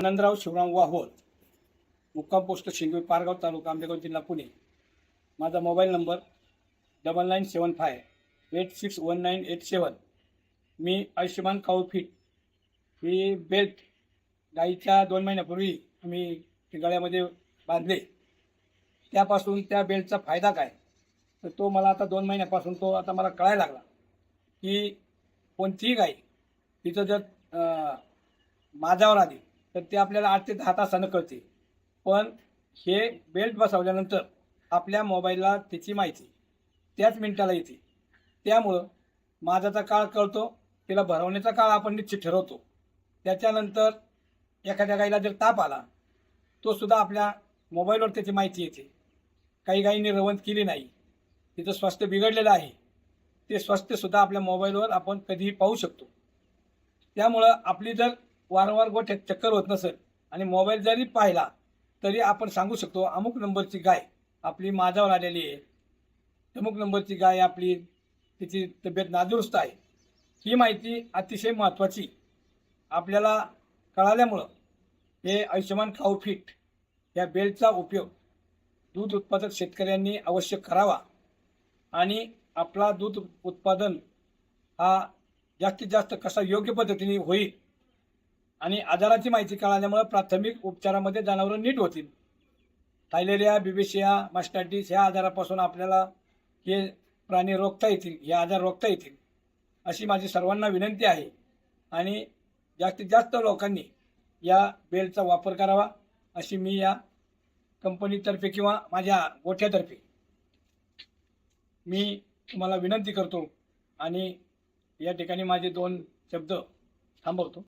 आनंदराव शिवराम वाहोर, मुक्काम पोस्ट शिंगवे, पारगाव तालुका, आंबेगाव, जिल्हा पुणे. माझा मोबाईल नंबर 9975861987. मी आयुष्यमान काऊ फिट ही बेल्ट गाईच्या 2 महिन्यापूर्वी आम्ही गळ्यामध्ये बांधले. त्यापासून त्या बेल्टचा फायदा काय, तर तो मला आता 2 महिन्यापासून तो आता मला कळायला लागला की कोणतीही गाई तिचं जर माझ्यावर आली तर ते आपल्याला 8 ते 10 तासानं कळते. पण हे बेल्ट बसवल्यानंतर आपल्या मोबाईलला त्याची माहिती त्याच मिनिटाला येते. त्यामुळं माझाचा काळ कळतो, तिला भरवण्याचा काळ आपण निश्चित ठरवतो. त्याच्यानंतर एखाद्या गाईला जर ताप आला तो सुद्धा आपल्या मोबाईलवर त्याची माहिती येते. काही गाईंनी रवंथ केली नाही, तिचं स्वास्थ्य बिघडलेलं आहे, ते स्वास्थ्यसुद्धा आपल्या मोबाईलवर आपण कधीही पाहू शकतो. त्यामुळं आपली जर वारंवार गोठ्यात चक्कर होत नसेल आणि मोबाईल जरी पाहिला तरी आपण सांगू शकतो अमुक नंबरची गाय आपली माझ्यावर आलेली आहे, अमुक नंबरची गाय आपली तिची तब्येत नादुरुस्त आहे. ही माहिती अतिशय महत्त्वाची आपल्याला कळाल्यामुळं हे आयुष्यमान काऊ फिट या बेल्टचा उपयोग दूध उत्पादक शेतकऱ्यांनी अवश्य करावा आणि आपला दूध उत्पादन हा जास्तीत जास्त कसा योग्य पद्धतीने होईल आणि आजाराची माहिती कळाल्यामुळे प्राथमिक उपचारामध्ये जनावरं नीट होतील. थायलेरिया, बिबिशिया, मास्टायटिस ह्या आजारापासून आपल्याला हे प्राणी रोखता येतील, हे आजार रोखता येतील अशी माझी सर्वांना विनंती आहे. आणि जास्तीत जास्त लोकांनी या बेल्टचा वापर करावा अशी मी या कंपनीतर्फे किंवा माझ्या गोठ्यातर्फे मी तुम्हाला विनंती करतो. आणि या ठिकाणी माझे 2 शब्द थांबवतो.